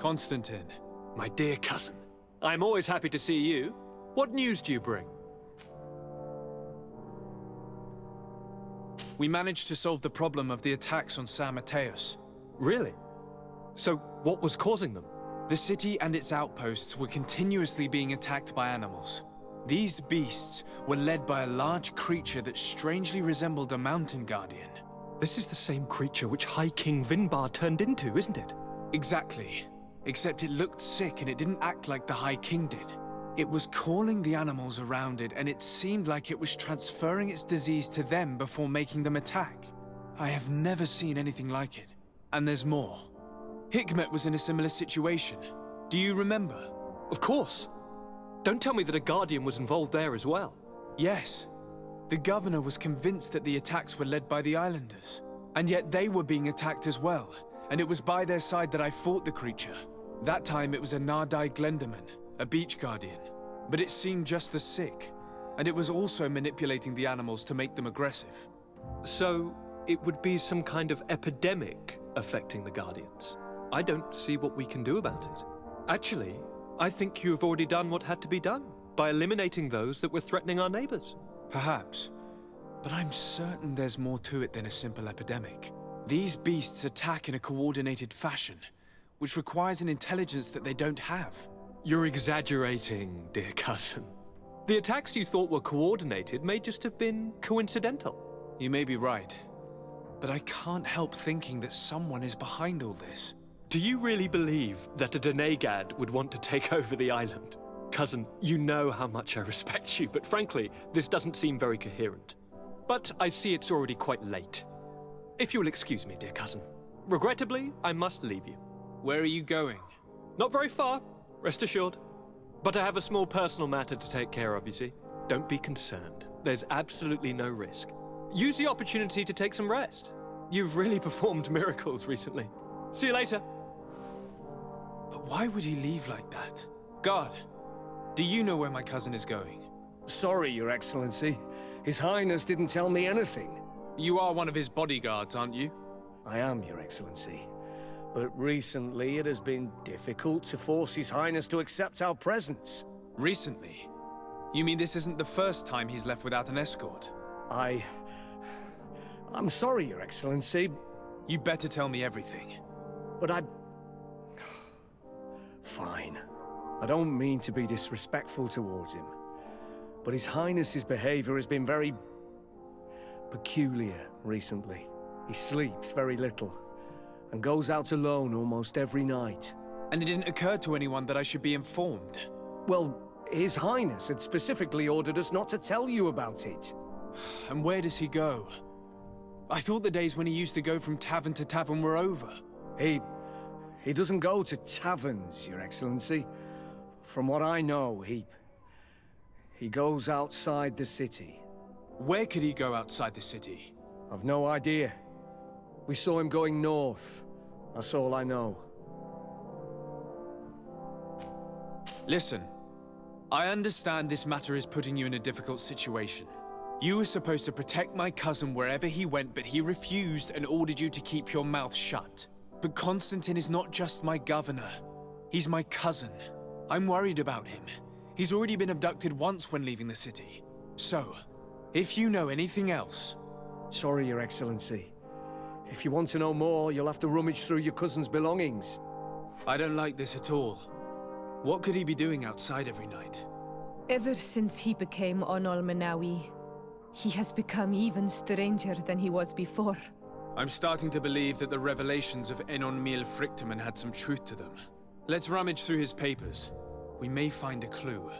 Constantine. My dear cousin, I'm always happy to see you. What news do you bring? We managed to solve the problem of the attacks on San Mateus. Really? So, what was causing them? The city and its outposts were continuously being attacked by animals. These beasts were led by a large creature that strangely resembled a mountain guardian. This is the same creature which High King Vinbar turned into, isn't it? Exactly. Except it looked sick and it didn't act like the High King did. It was calling the animals around it, and it seemed like it was transferring its disease to them before making them attack. I have never seen anything like it. And there's more. Hikmet was in a similar situation. Do you remember? Of course. Don't tell me that a Guardian was involved there as well. Yes. The governor was convinced that the attacks were led by the islanders. And yet they were being attacked as well. And it was by their side that I fought the creature. That time it was a Nardai Glenderman, a beach guardian. But it seemed just as sick. And it was also manipulating the animals to make them aggressive. So, it would be some kind of epidemic affecting the Guardians. I don't see what we can do about it. Actually, I think you have already done what had to be done, by eliminating those that were threatening our neighbors. Perhaps. But I'm certain there's more to it than a simple epidemic. These beasts attack in a coordinated fashion, which requires an intelligence that they don't have. You're exaggerating, dear cousin. The attacks you thought were coordinated may just have been coincidental. You may be right. But I can't help thinking that someone is behind all this. Do you really believe that a Denegad would want to take over the island? Cousin, you know how much I respect you, but frankly, this doesn't seem very coherent. But I see it's already quite late. If you'll excuse me, dear cousin. Regrettably, I must leave you. Where are you going? Not very far, rest assured. But I have a small personal matter to take care of, you see. Don't be concerned. There's absolutely no risk. Use the opportunity to take some rest. You've really performed miracles recently. See you later. But why would he leave like that? Guard, do you know where my cousin is going? Sorry, Your Excellency. His Highness didn't tell me anything. You are one of his bodyguards, aren't you? I am, Your Excellency. But recently it has been difficult to force His Highness to accept our presence. Recently? You mean this isn't the first time he's left without an escort? I'm sorry, Your Excellency. You better tell me everything. But Fine. I don't mean to be disrespectful towards him. But His Highness's behavior has been very peculiar recently. He sleeps very little, and goes out alone almost every night. And it didn't occur to anyone that I should be informed? Well, His Highness had specifically ordered us not to tell you about it. And where does he go? I thought the days when he used to go from tavern to tavern were over. He doesn't go to taverns, Your Excellency. From what I know, he goes outside the city. Where could he go outside the city? I've no idea. We saw him going north. That's all I know. Listen, I understand this matter is putting you in a difficult situation. You were supposed to protect my cousin wherever he went, but he refused and ordered you to keep your mouth shut. But Constantine is not just my governor. He's my cousin. I'm worried about him. He's already been abducted once when leaving the city. So, if you know anything else... Sorry, Your Excellency. If you want to know more, you'll have to rummage through your cousin's belongings. I don't like this at all. What could he be doing outside every night? Ever since he became Onol Manawi, he has become even stranger than he was before. I'm starting to believe that the revelations of Enon Mil Frictamen had some truth to them. Let's rummage through his papers. We may find a clue.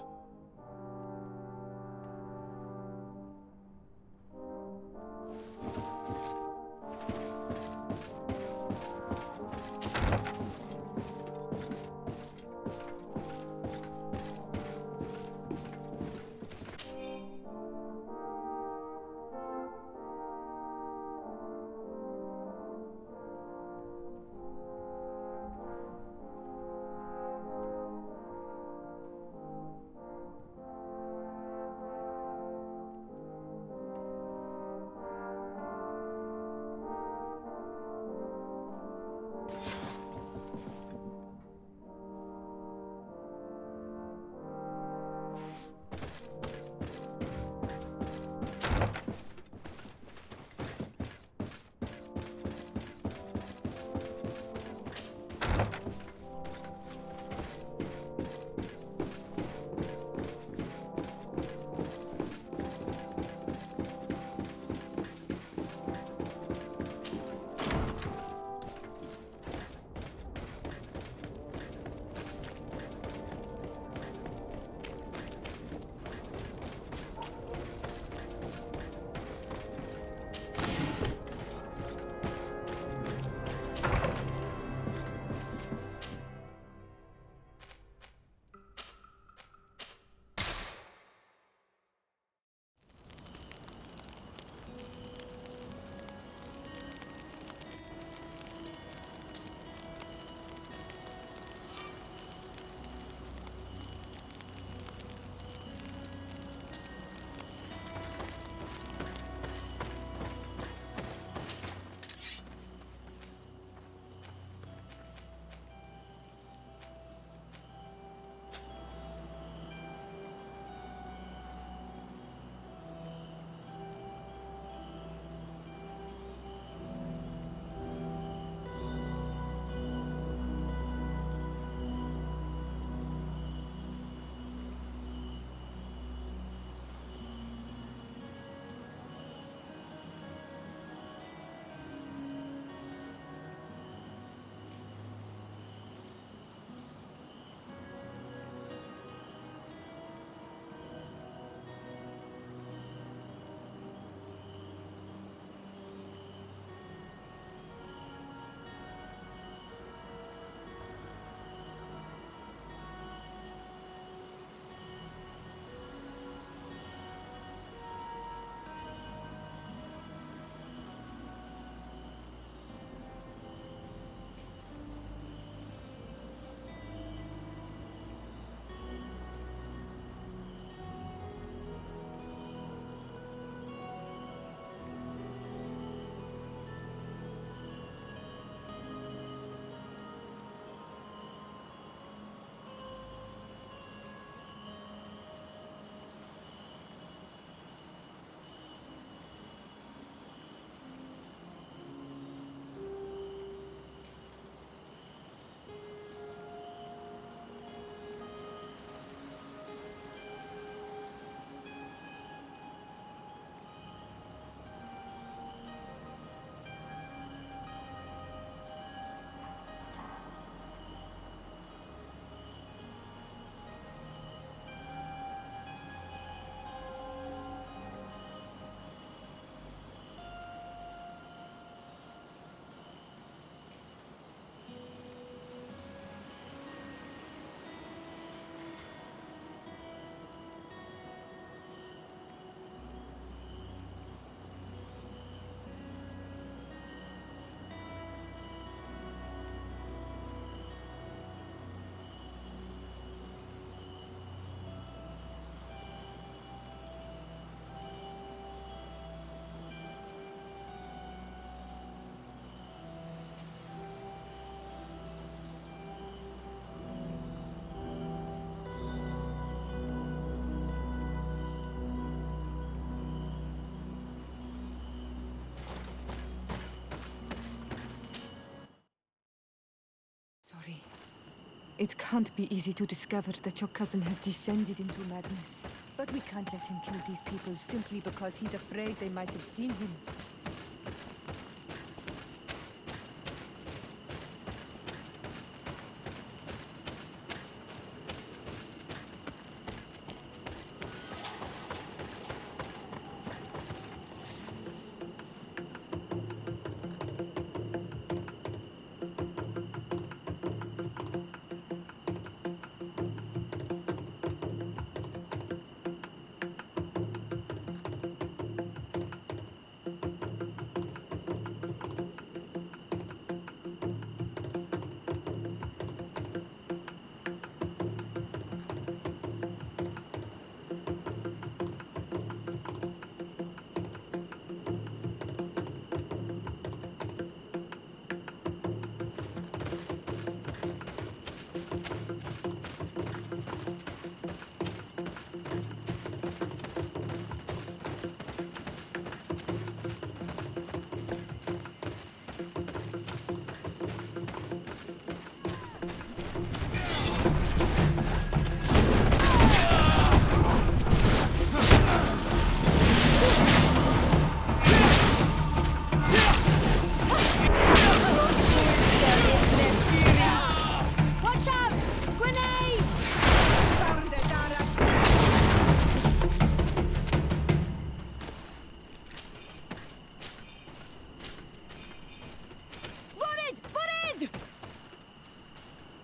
It can't be easy to discover that your cousin has descended into madness. But we can't let him kill these people simply because he's afraid they might have seen him.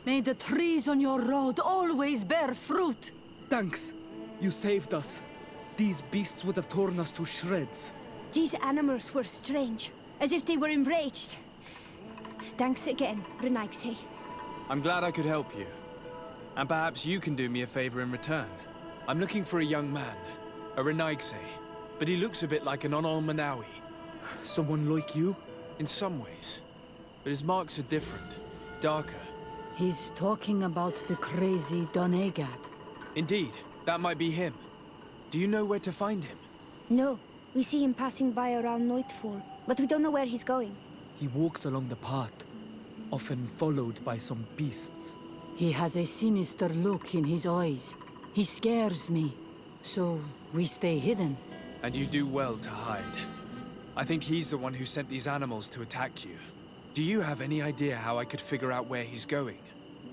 May the trees on your road always bear fruit. Thanks. You saved us. These beasts would have torn us to shreds. These animals were strange, as if they were enraged. Thanks again, Renaigse. I'm glad I could help you. And perhaps you can do me a favor in return. I'm looking for a young man, a Renaigse, but he looks a bit like an Onol Manawi. Someone like you? In some ways. But his marks are different, darker. He's talking about the crazy Donegad. Indeed, that might be him. Do you know where to find him? No, we see him passing by around nightfall, but we don't know where he's going. He walks along the path, often followed by some beasts. He has a sinister look in his eyes. He scares me, so we stay hidden. And you do well to hide. I think he's the one who sent these animals to attack you. Do you have any idea how I could figure out where he's going?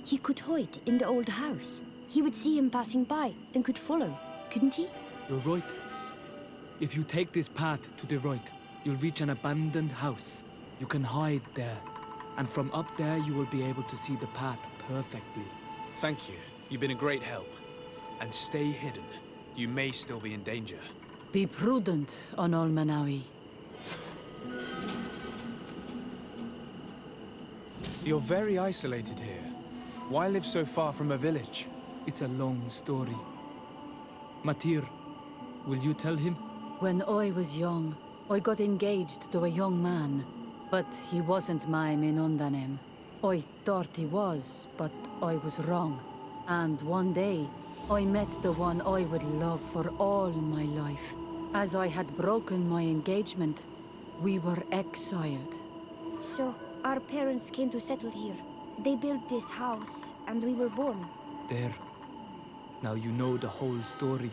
He could hide in the old house. He would see him passing by and could follow, couldn't he? You're right. If you take this path to the right, you'll reach an abandoned house. You can hide there. And from up there, you will be able to see the path perfectly. Thank you. You've been a great help. And stay hidden. You may still be in danger. Be prudent, Onol Manawi. You're very isolated here. Why live so far from a village? It's a long story. Matir, will you tell him? When I was young, I got engaged to a young man. But he wasn't my Minundanem. I thought he was, but I was wrong. And one day, I met the one I would love for all my life. As I had broken my engagement, we were exiled. So, our parents came to settle here. They built this house, and we were born. There. Now you know the whole story.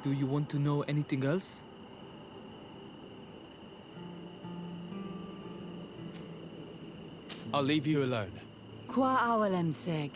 Do you want to know anything else? I'll leave you alone. Qua awalem seg.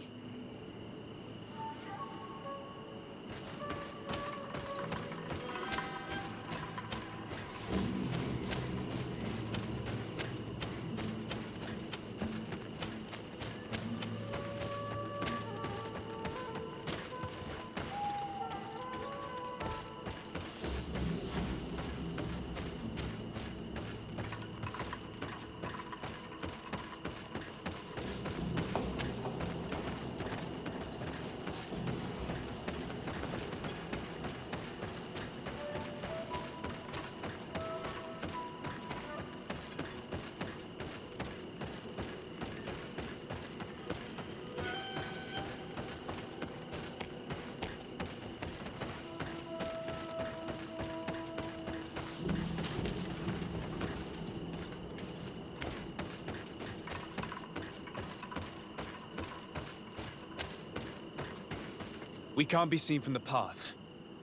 We can't be seen from the path.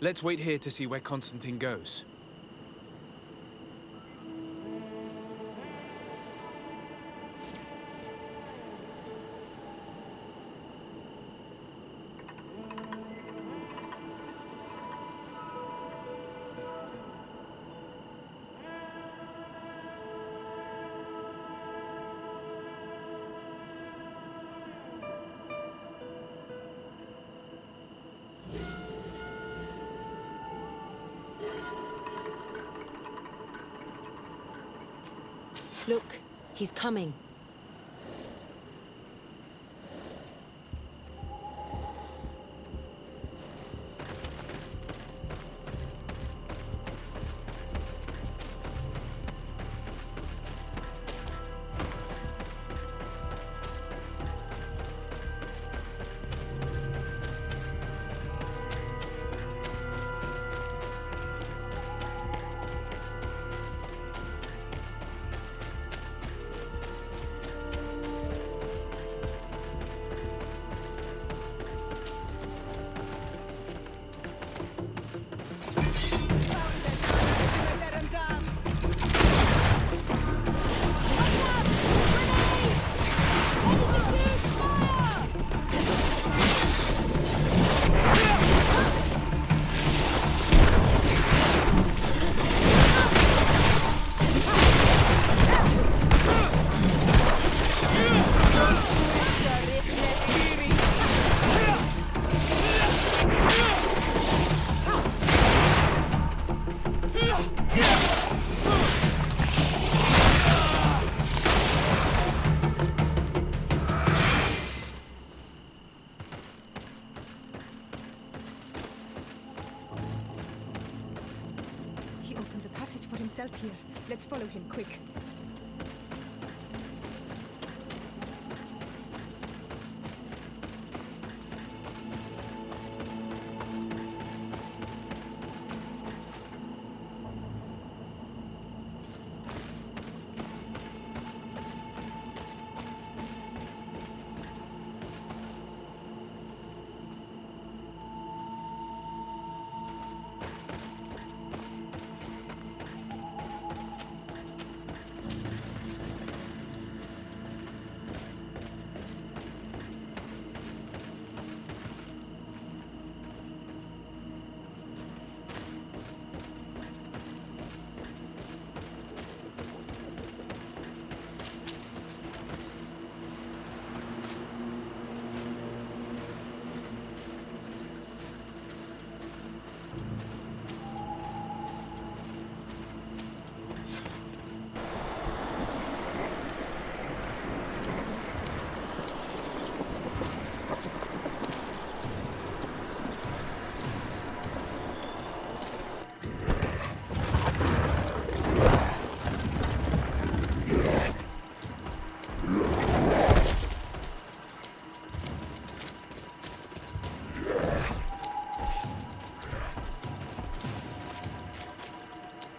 Let's wait here to see where Constantine goes. Look, he's coming. Here. Let's follow him, quick.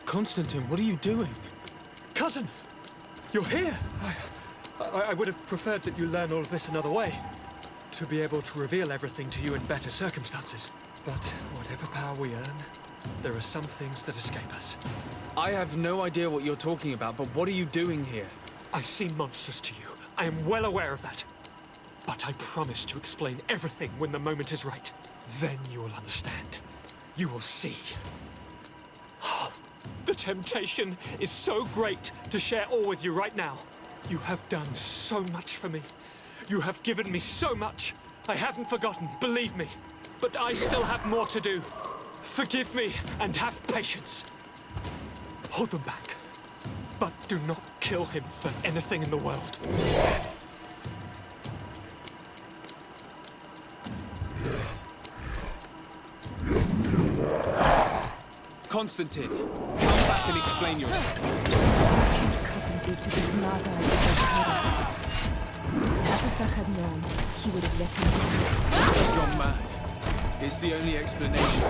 Constantine, what are you doing? Cousin! You're here! I would have preferred that you learn all of this another way. To be able to reveal everything to you in better circumstances. But whatever power we earn, there are some things that escape us. I have no idea what you're talking about, but what are you doing here? I seem monstrous to you. I am well aware of that. But I promise to explain everything when the moment is right. Then you will understand. You will see. The temptation is so great to share all with you right now. You have done so much for me. You have given me so much. I haven't forgotten, believe me. But I still have more to do. Forgive me and have patience. Hold them back. But do not kill him for anything in the world. Constantine, come back and explain yourself. What your cousin did to this mother is abhorrent. If Athasach had known, he would have let him go. He's gone mad. It's the only explanation.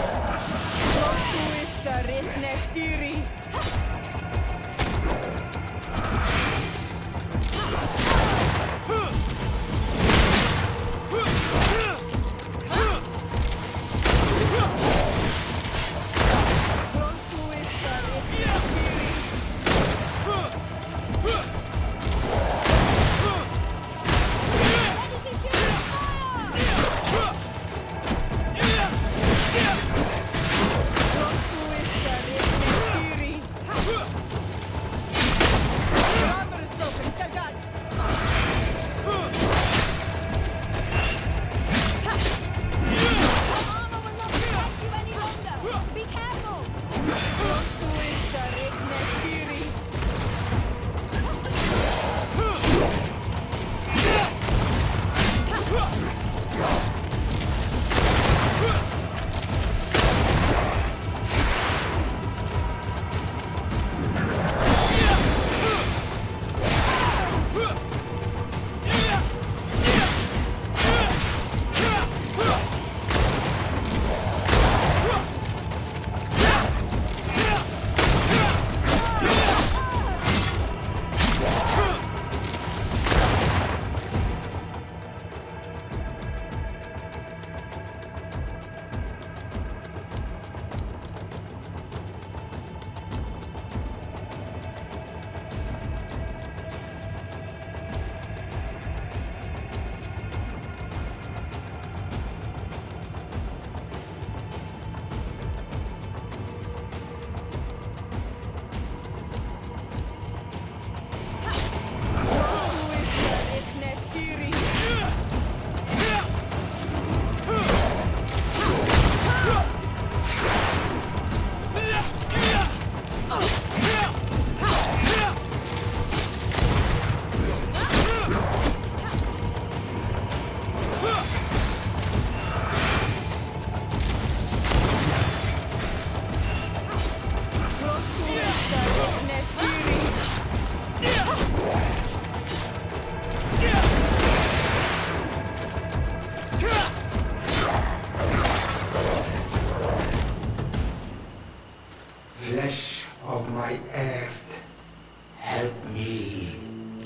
Me.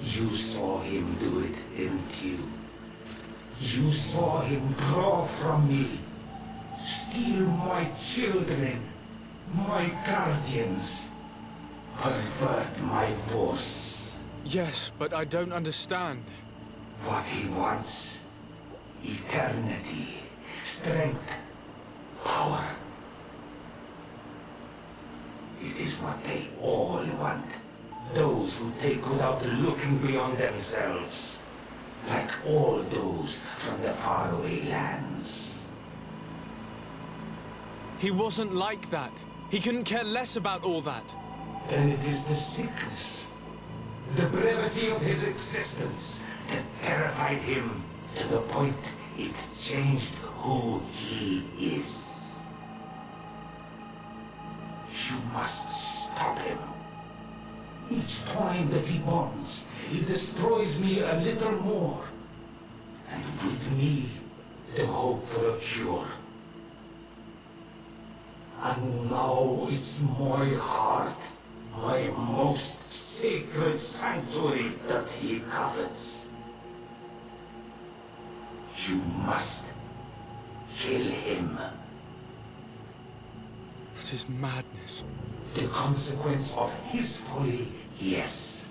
You saw him do it, didn't you? You saw him draw from me, steal my children, my guardians, pervert my force. Yes, but I don't understand. What he wants, eternity, strength, power. It is what they all want. Those who take without looking beyond themselves. Like all those from the faraway lands. He wasn't like that. He couldn't care less about all that. Then it is the sickness, the brevity of his existence that terrified him to the point it changed who he is. You must stop him. Each time that he bonds, he destroys me a little more. And with me, the hope for a cure. And now it's my heart, my most sacred sanctuary that he covets. You must kill him. That is madness. The consequence of his folly, yes.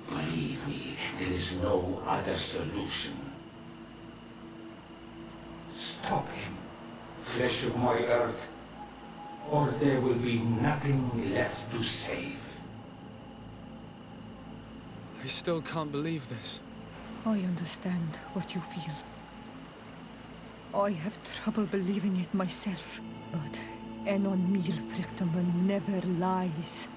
Believe me, there is no other solution. Stop him, flesh of my earth, or there will be nothing left to save. I still can't believe this. I understand what you feel. I have trouble believing it myself, but Enon Milfrichtenman never lies.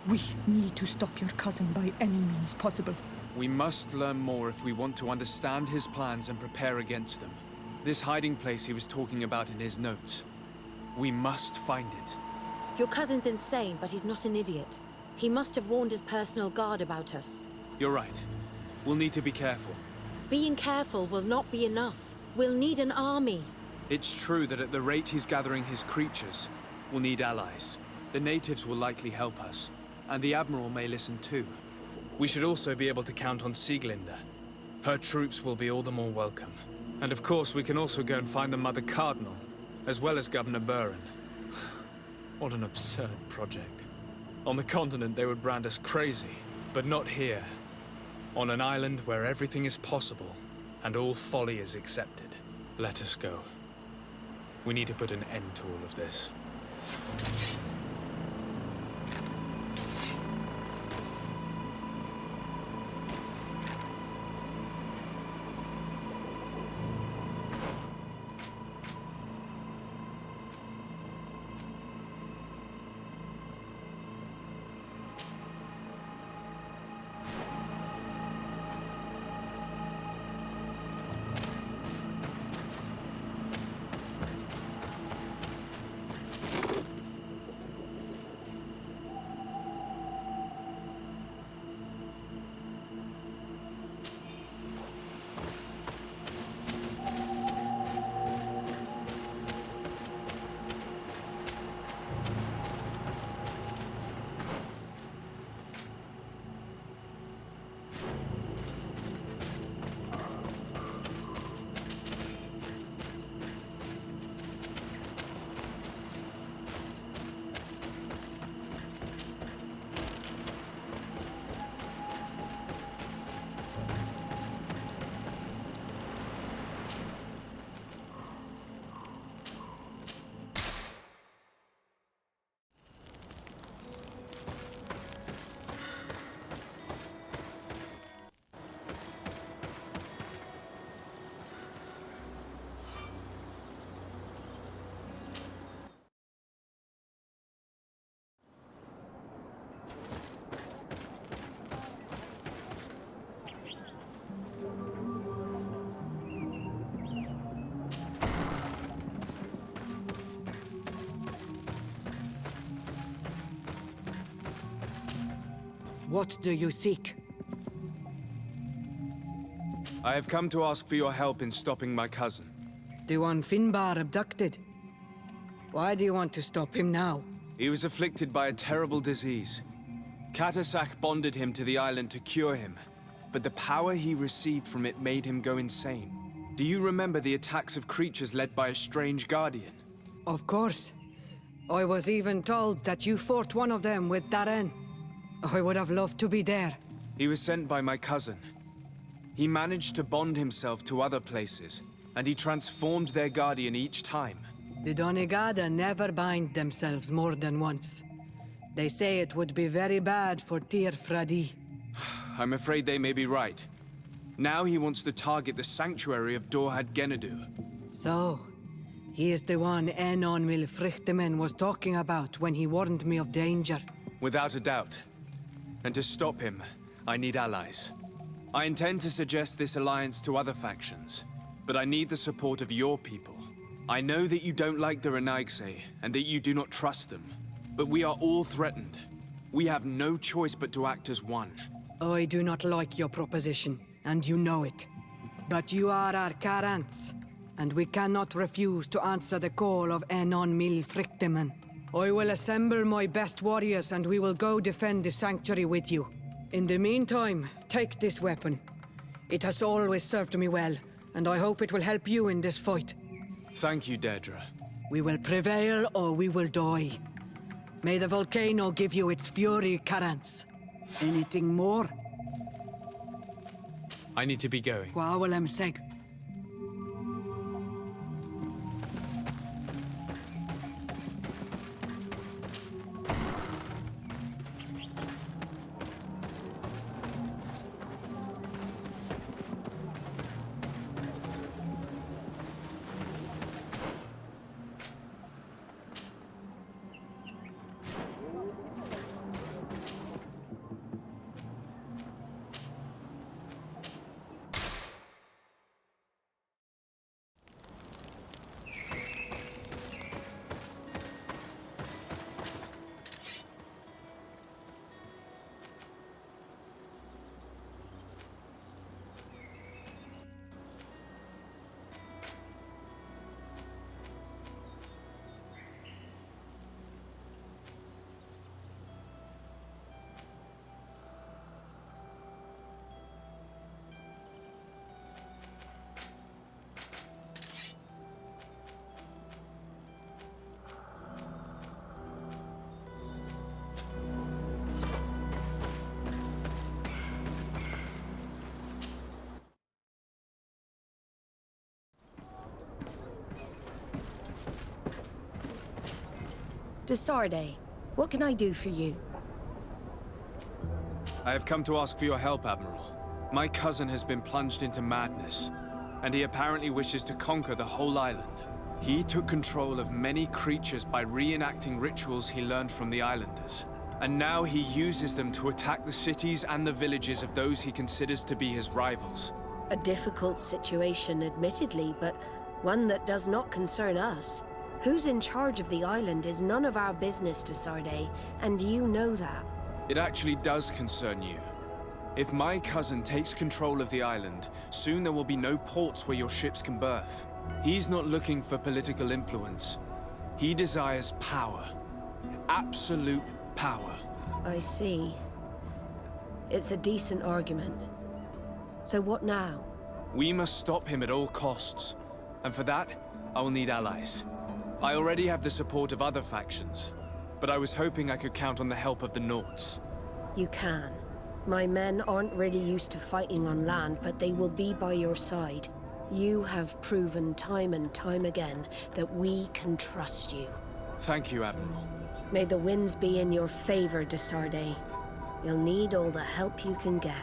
We need to stop your cousin by any means possible. We must learn more if we want to understand his plans and prepare against them. This hiding place he was talking about in his notes. We must find it. Your cousin's insane, but he's not an idiot. He must have warned his personal guard about us. You're right. We'll need to be careful. Being careful will not be enough. We'll need an army. It's true that at the rate he's gathering his creatures, we'll need allies. The natives will likely help us, and the Admiral may listen too. We should also be able to count on Sieglinde. Her troops will be all the more welcome. And of course, we can also go and find the Mother Cardinal, as well as Governor Buren. What an absurd project. On the continent, they would brand us crazy, but not here. On an island where everything is possible, and all folly is accepted. Let us go. We need to put an end to all of this. What do you seek? I have come to ask for your help in stopping my cousin. The one Finbar abducted? Why do you want to stop him now? He was afflicted by a terrible disease. Katasak bonded him to the island to cure him, but the power he received from it made him go insane. Do you remember the attacks of creatures led by a strange guardian? Of course. I was even told that you fought one of them with Darren. I would have loved to be there. He was sent by my cousin. He managed to bond himself to other places, and he transformed their guardian each time. The Donegada never bind themselves more than once. They say it would be very bad for Tir Fradi. I'm afraid they may be right. Now he wants to target the sanctuary of Dorhad Genadu. So, he is the one Enon Milfrichtemen was talking about when he warned me of danger. Without a doubt. And to stop him, I need allies. I intend to suggest this alliance to other factions, but I need the support of your people. I know that you don't like the Renaigse, and that you do not trust them. But we are all threatened. We have no choice but to act as one. I do not like your proposition, and you know it. But you are our Karants, and we cannot refuse to answer the call of Enon Milfrichtemen. I will assemble my best warriors, and we will go defend the sanctuary with you. In the meantime, take this weapon. It has always served me well, and I hope it will help you in this fight. Thank you, Deirdre. We will prevail or we will die. May the volcano give you its fury, Karants. Anything more? I need to be going. Gwawalem seg. Desarde, what can I do for you? I have come to ask for your help, Admiral. My cousin has been plunged into madness, and he apparently wishes to conquer the whole island. He took control of many creatures by reenacting rituals he learned from the islanders. And now he uses them to attack the cities and the villages of those he considers to be his rivals. A difficult situation, admittedly, but one that does not concern us. Who's in charge of the island is none of our business, Desarde, and you know that. It actually does concern you. If my cousin takes control of the island, soon there will be no ports where your ships can berth. He's not looking for political influence. He desires power. Absolute power. I see. It's a decent argument. So what now? We must stop him at all costs. And for that, I will need allies. I already have the support of other factions, but I was hoping I could count on the help of the Nauts. You can. My men aren't really used to fighting on land, but they will be by your side. You have proven time and time again that we can trust you. Thank you, Admiral. May the winds be in your favor, Desarde. You'll need all the help you can get.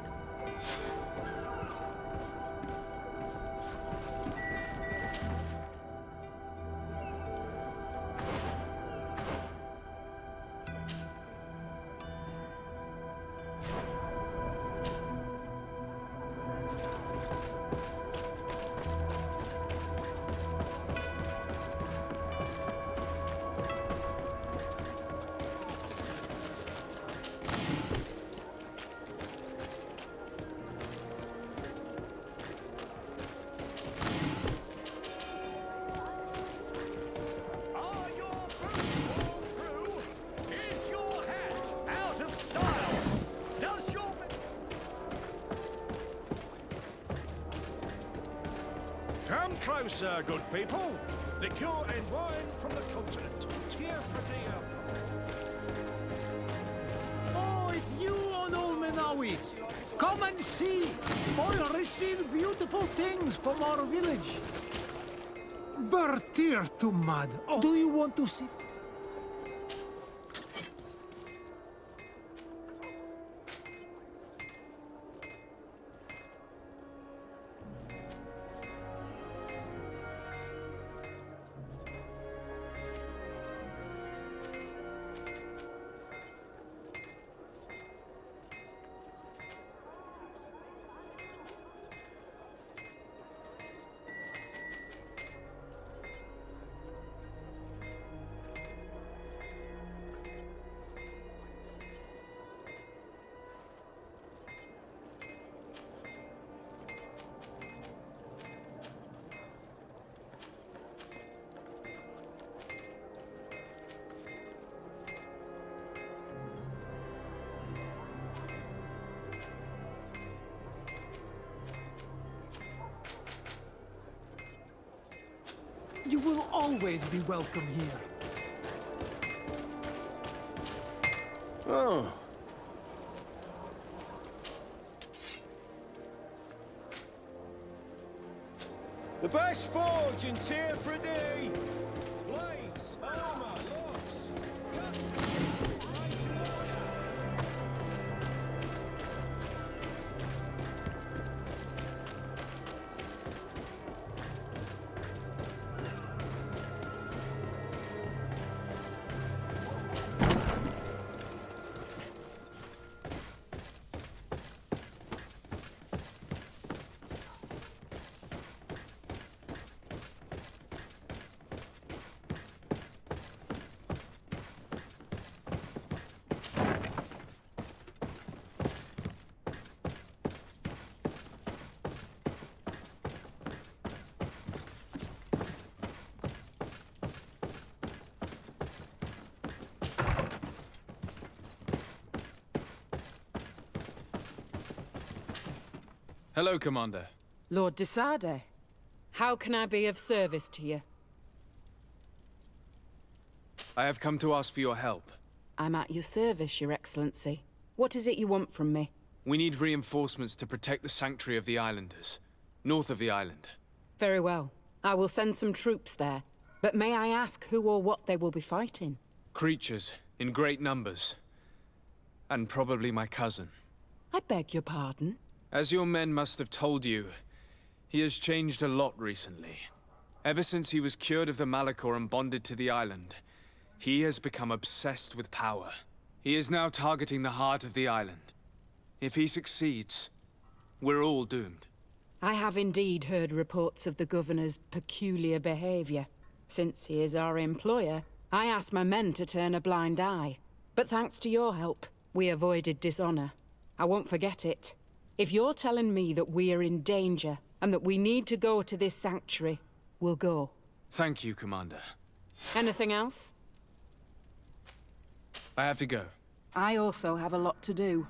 closer, good people. Liqueur and wine from the continent. Tear for dear. Oh, it's you, Onomenawi. Come and see. I received beautiful things from our village. Bertir to mud. Do you want to see? You will always be welcome here. Oh. The best forge in Tear for a day. Blades, armor, locks. Hello, Commander. Lord de Sade, how can I be of service to you? I have come to ask for your help. I'm at your service, Your Excellency. What is it you want from me? We need reinforcements to protect the sanctuary of the islanders, north of the island. Very well. I will send some troops there. But may I ask who or what they will be fighting? Creatures, in great numbers. And probably my cousin. I beg your pardon? As your men must have told you, he has changed a lot recently. Ever since he was cured of the Malachor and bonded to the island, he has become obsessed with power. He is now targeting the heart of the island. If he succeeds, we're all doomed. I have indeed heard reports of the Governor's peculiar behavior. Since he is our employer, I asked my men to turn a blind eye. But thanks to your help, we avoided dishonor. I won't forget it. If you're telling me that we are in danger, and that we need to go to this sanctuary, we'll go. Thank you, Commander. Anything else? I have to go. I also have a lot to do.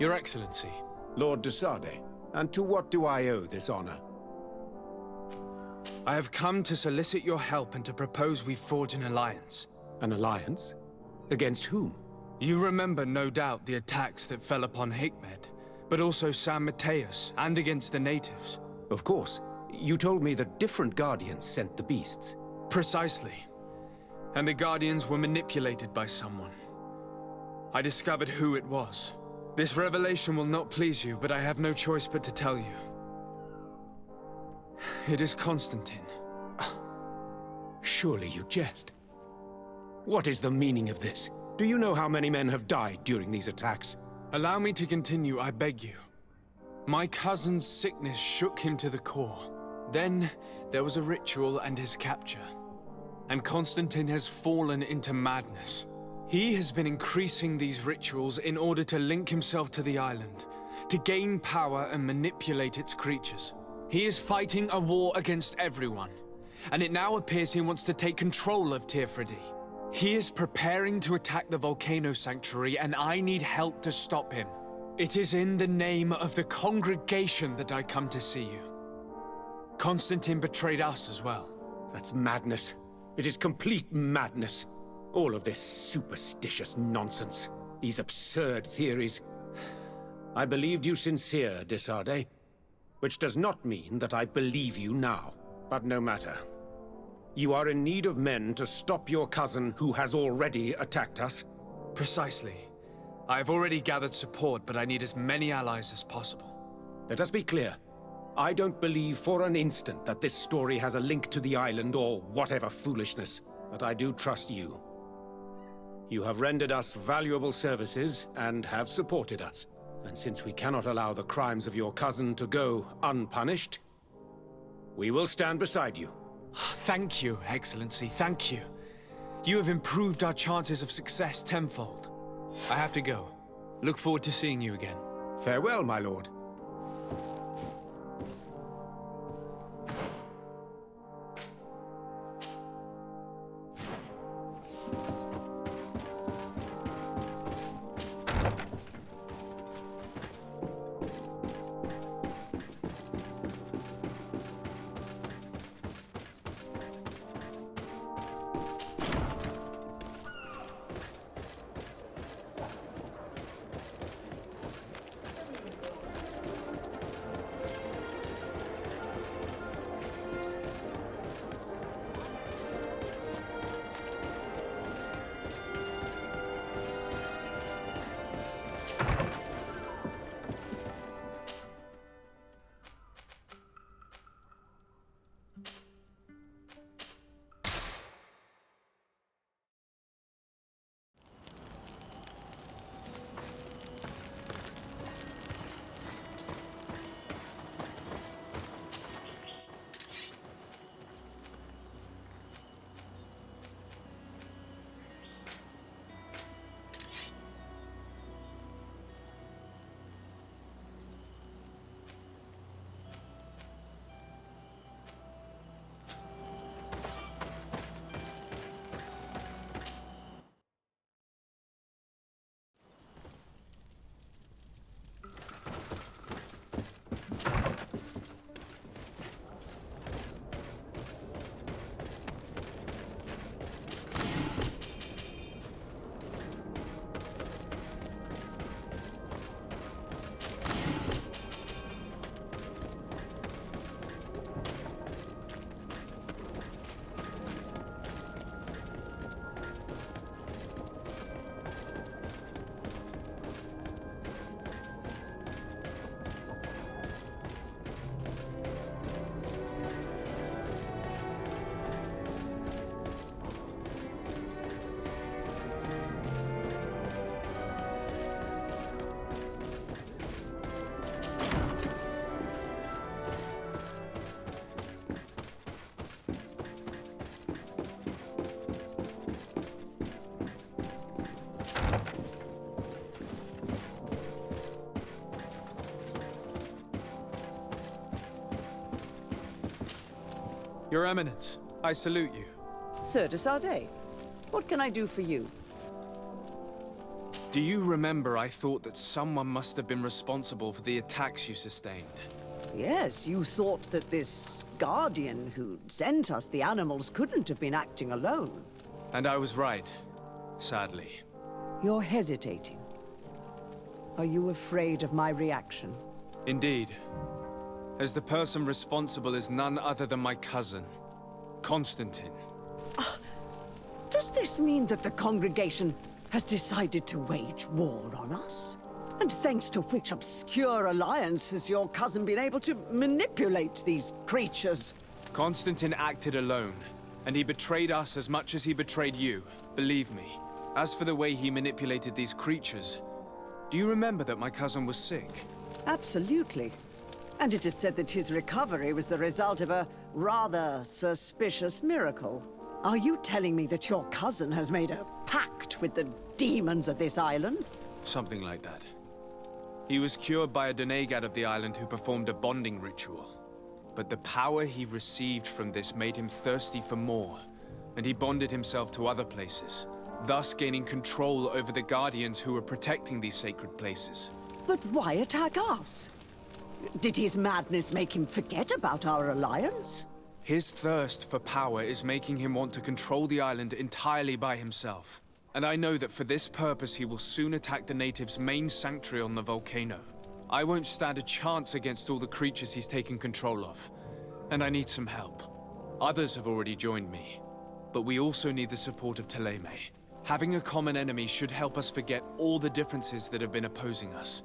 Your Excellency. Lord de Sade, and to what do I owe this honor? I have come to solicit your help and to propose we forge an alliance. An alliance? Against whom? You remember, no doubt, the attacks that fell upon Hikmet, but also San Mateus, and against the natives. Of course. You told me that different Guardians sent the beasts. Precisely. And the Guardians were manipulated by someone. I discovered who it was. This revelation will not please you, but I have no choice but to tell you. It is Constantine. Surely you jest. What is the meaning of this? Do you know how many men have died during these attacks? Allow me to continue, I beg you. My cousin's sickness shook him to the core. Then, there was a ritual and his capture. And Constantine has fallen into madness. He has been increasing these rituals in order to link himself to the island, to gain power and manipulate its creatures. He is fighting a war against everyone, and it now appears he wants to take control of Tirfridi. He is preparing to attack the Volcano Sanctuary, and I need help to stop him. It is in the name of the congregation that I come to see you. Constantine betrayed us as well. That's madness. It is complete madness. All of this superstitious nonsense. These absurd theories. I believed you sincere, de Sade, which does not mean that I believe you now. But no matter. You are in need of men to stop your cousin who has already attacked us? Precisely. I have already gathered support, but I need as many allies as possible. Let us be clear. I don't believe for an instant that this story has a link to the island or whatever foolishness, but I do trust you. You have rendered us valuable services and have supported us. And since we cannot allow the crimes of your cousin to go unpunished, we will stand beside you. Thank you, Excellency, thank you. You have improved our chances of success tenfold. I have to go. Look forward to seeing you again. Farewell, my lord. Your Eminence, I salute you. Sir de Sade, what can I do for you? Do you remember I thought that someone must have been responsible for the attacks you sustained? Yes, you thought that this guardian who sent us the animals couldn't have been acting alone. And I was right, sadly. You're hesitating. Are you afraid of my reaction? Indeed. As the person responsible is none other than my cousin, Constantine. Does this mean that the congregation has decided to wage war on us? And thanks to which obscure alliance has your cousin been able to manipulate these creatures? Constantine acted alone, and he betrayed us as much as he betrayed you, believe me. As for the way he manipulated these creatures, do you remember that my cousin was sick? Absolutely. And it is said that his recovery was the result of a rather suspicious miracle. Are you telling me that your cousin has made a pact with the demons of this island? Something like that. He was cured by a denegad of the island who performed a bonding ritual. But the power he received from this made him thirsty for more, and he bonded himself to other places, thus gaining control over the guardians who were protecting these sacred places. But why attack us? Did his madness make him forget about our alliance? His thirst for power is making him want to control the island entirely by himself. And I know that for this purpose he will soon attack the natives' main sanctuary on the volcano. I won't stand a chance against all the creatures he's taken control of. And I need some help. Others have already joined me. But we also need the support of Teleme. Having a common enemy should help us forget all the differences that have been opposing us.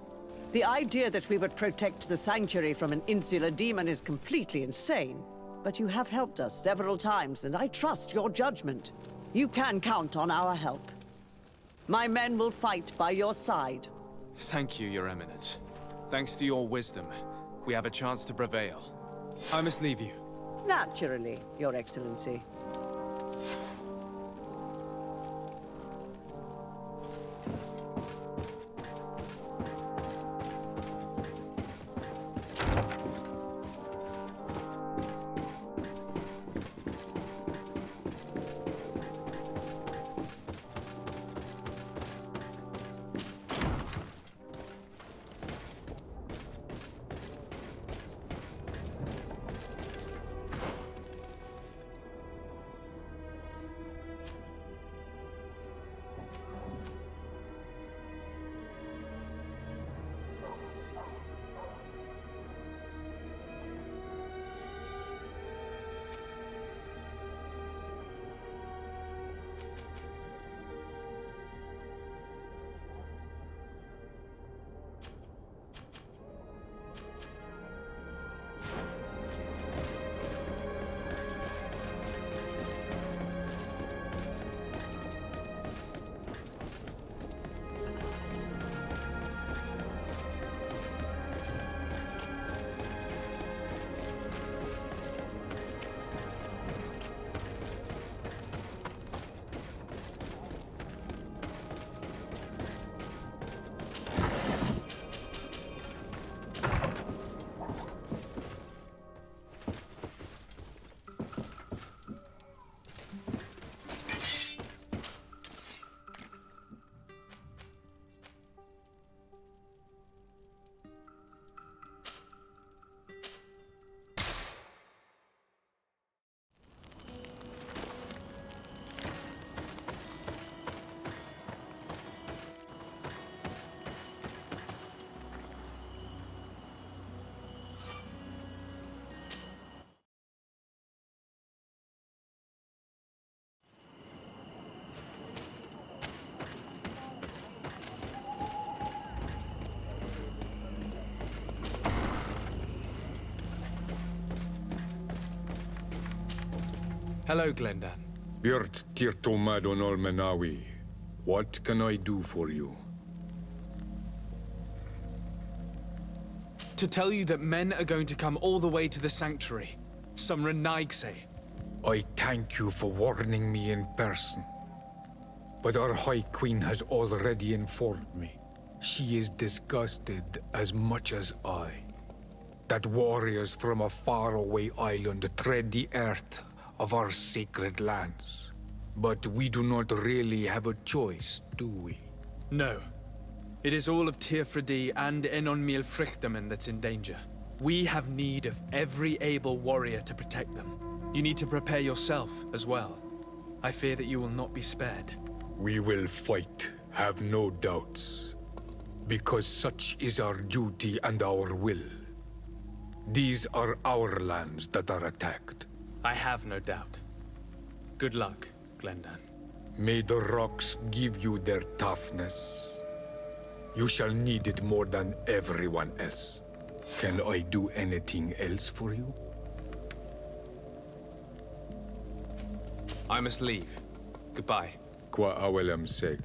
The idea that we would protect the sanctuary from an insular demon is completely insane. But you have helped us several times, and I trust your judgment. You can count on our help. My men will fight by your side. Thank you, Your Eminence. Thanks to your wisdom, we have a chance to prevail. I must leave you. Naturally, Your Excellency. Hello, Glendan. Birt Tirtomadon Olmenawi. What can I do for you? To tell you that men are going to come all the way to the sanctuary. Some Renaigse. I thank you for warning me in person. But our High Queen has already informed me. She is disgusted as much as I. That warriors from a faraway island tread the earth of our sacred lands. But we do not really have a choice, do we? No. It is all of Tirfredi and Enonmil Frichterman that's in danger. We have need of every able warrior to protect them. You need to prepare yourself as well. I fear that you will not be spared. We will fight, have no doubts. Because such is our duty and our will. These are our lands that are attacked. I have no doubt. Good luck, Glendan. May the rocks give you their toughness. You shall need it more than everyone else. Can I do anything else for you? I must leave. Goodbye. Qua awelem seg.